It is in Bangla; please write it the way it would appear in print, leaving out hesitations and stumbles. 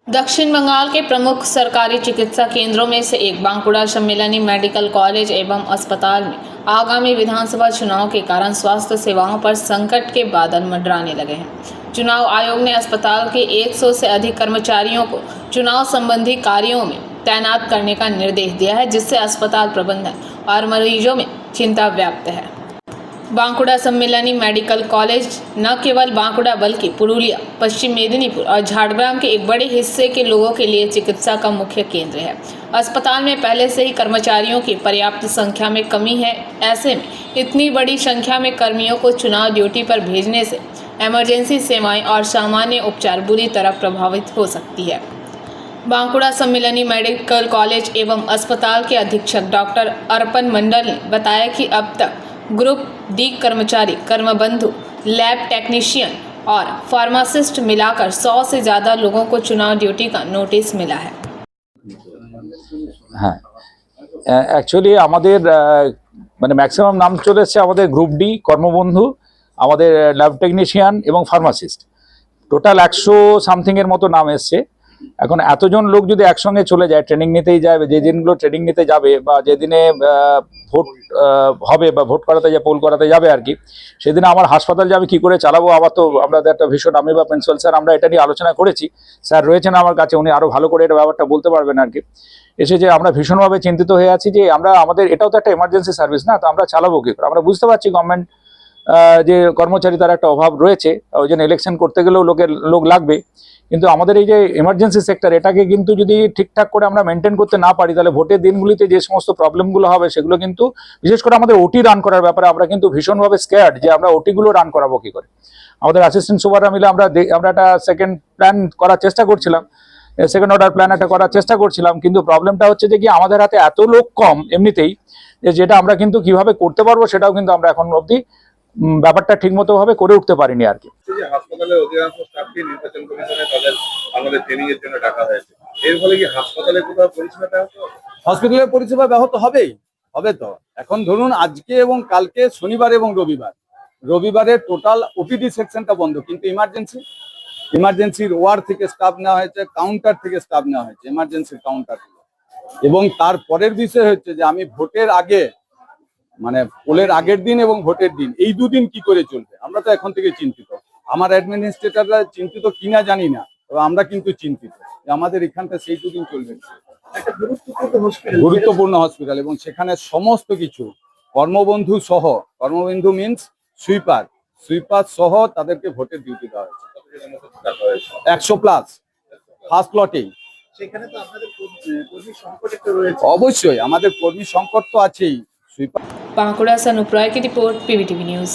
दक्षिण बंगाल के प्रमुख सरकारी चिकित्सा केंद्रों में से एक बांकुड़ा सम्मेलनी मेडिकल कॉलेज एवं अस्पताल में आगामी विधानसभा चुनाव के कारण स्वास्थ्य सेवाओं पर संकट के बादल मंडराने लगे हैं। चुनाव आयोग ने अस्पताल के 100 से अधिक कर्मचारियों को चुनाव संबंधी कार्यों में तैनात करने का निर्देश दिया है, जिससे अस्पताल प्रबंधन और मरीजों में चिंता व्याप्त है। बांकुड़ा सम्मेलनी मेडिकल कॉलेज न केवल बांकुड़ा बल्कि पुरुलिया, पश्चिम मेदिनीपुर और झारग्राम के एक बड़े हिस्से के लोगों के लिए चिकित्सा का मुख्य केंद्र है। अस्पताल में पहले से ही कर्मचारियों की पर्याप्त संख्या में कमी है। ऐसे में इतनी बड़ी संख्या में कर्मियों को चुनाव ड्यूटी पर भेजने से इमरजेंसी सेवाएं और सामान्य उपचार बुरी तरह प्रभावित हो सकती है। बांकुड़ा सम्मेलनी मेडिकल कॉलेज एवं अस्पताल के अधीक्षक डॉक्टर अर्पण मंडल ने बताया कि अब तक ग्रुप डी कर्मचारी, कर्मबंधु, लैब टेक्नीशियन और फार्मासिस्ट मिलाकर 100 से ज़्यादा लोगों को चुनाव ड्यूटी का नोटिस मिला है। हाँ, एक्चुअली আমাদের মানে ম্যাক্সিমাম নাম চলে এসেছে আমাদের গ্রুপ ডি, কর্মবন্ধু, আমাদের ল্যাব টেকনিশিয়ান এবং ফার্মাসিস্ট। টোটাল 100 সামথিং এর মতো নাম এসছে। এখন এতজন লোক যদি একসঙ্গে চলে যায়, ট্রেনিং নিতেই যায়, যে দিনগুলো ট্রেনিং নিতে যাবে বা যেদিনে ভোট হবে বা ভোট করাতে যায়, পোল করাতে যাবে আর কি, সেদিনে আমার হাসপাতাল যে আমি কী করে চালাবো, আবার তো আমাদের একটা ভীষণ, আমি বা প্রিন্সিপাল স্যার আমরা এটা নিয়ে আলোচনা করেছি। স্যার রয়েছেন আমার কাছে, উনি আরও ভালো করে এটা ব্যাপারটা বলতে পারবেন আর কি। এসে যে আমরা ভীষণভাবে চিন্তিত হয়ে আছি যে আমাদের এটাও তো একটা এমার্জেন্সি সার্ভিস না, তো আমরা চালাবো কী করে। আমরা বুঝতে পারছি গভর্নমেন্ট যে কর্মচারী তার একটা অভাব রয়েছে, ওই জন্য ইলেকশন করতে গেলেও লোক লাগবে, কিন্তু আমাদের এই যে এমার্জেন্সি সেক্টর, এটাকে কিন্তু যদি ঠিকঠাক করে আমরা মেনটেন করতে না পারি, তাহলে ভোটের দিনগুলিতে যে সমস্ত প্রবলেমগুলো হবে সেগুলো কিন্তু, বিশেষ করে আমাদের ওটি রান করার ব্যাপারে আমরা কিন্তু ভীষণভাবে স্কেয়ার্ড যে আমরা ওটিগুলো রান করাবো কী করে। আমাদের অ্যাসিস্ট্যান্ট সুপাররা মিলে আমরা একটা সেকেন্ড প্ল্যান করার চেষ্টা করছিলাম, সেকেন্ড অর্ডার প্ল্যান একটা করার চেষ্টা করছিলাম, কিন্তু প্রবলেমটা হচ্ছে যে কি আমাদের হাতে এত লোক কম এমনিতেই, যেটা আমরা কিন্তু কিভাবে করতে পারবো সেটাও কিন্তু আমরা এখন অবধি ব্যাপারটা ঠিকমতো ভাবে করে উঠতে পারিনি আর কি। হাসপাতালের অধিকাংশ স্টাফকে নির্বাচন কমিশনে তাদের আমাদের ট্রেনিং এর জন্য ডাকা হয়েছে। এর ফলে কি হাসপাতালে কোথাও পরিষেবা ব্যাহত হবে? হসপিটালের পরিষেবা ব্যাহত হবে তো। এখন ধরুন আজকে এবং কালকে শনিবার এবং রবিবারে টোটাল ওপিডি সেকশনটা বন্ধ, কিন্তু ইমার্জেন্সির ওয়ার্ড থেকে স্টাফ নেওয়া হয়েছে, কাউন্টার থেকে স্টাফ নেওয়া হয়েছে, ইমার্জেন্সির কাউন্টার থেকে। এবং তারপরের বিষয় হচ্ছে যে আমি ভোটের আগে, মানে পোলের আগের দিন এবং ভোটের দিন, এই দুদিন কি করে চলবে, আমরা তো এখন থেকে চিন্তিত। আমার অ্যাডমিনিস্ট্রেটররা চিন্তিত কিনা জানি না, তবে আমরা কিন্তু চিন্তিত যে আমাদের এখানটা সেই দুদিন চলবে। একটা গুরুত্বপূর্ণ হসপিটাল এবং সেখানে সমস্ত কিছু কর্মবন্ধু সহ, কর্মবন্ধু মিনস সুইপার সহ তাদেরকে ভোটের ডিউটি দেওয়া হয়েছে 100+, ফার্স্ট লটেই। সেখানে তো আপনাদের কর্মী সংকট একটা রয়েছে। অবশ্যই আমাদের কর্মী সংকট তো আছেই। बांकुड़ा से अनुप रॉय की रिपोर्ट, पीवीटीवी न्यूज़।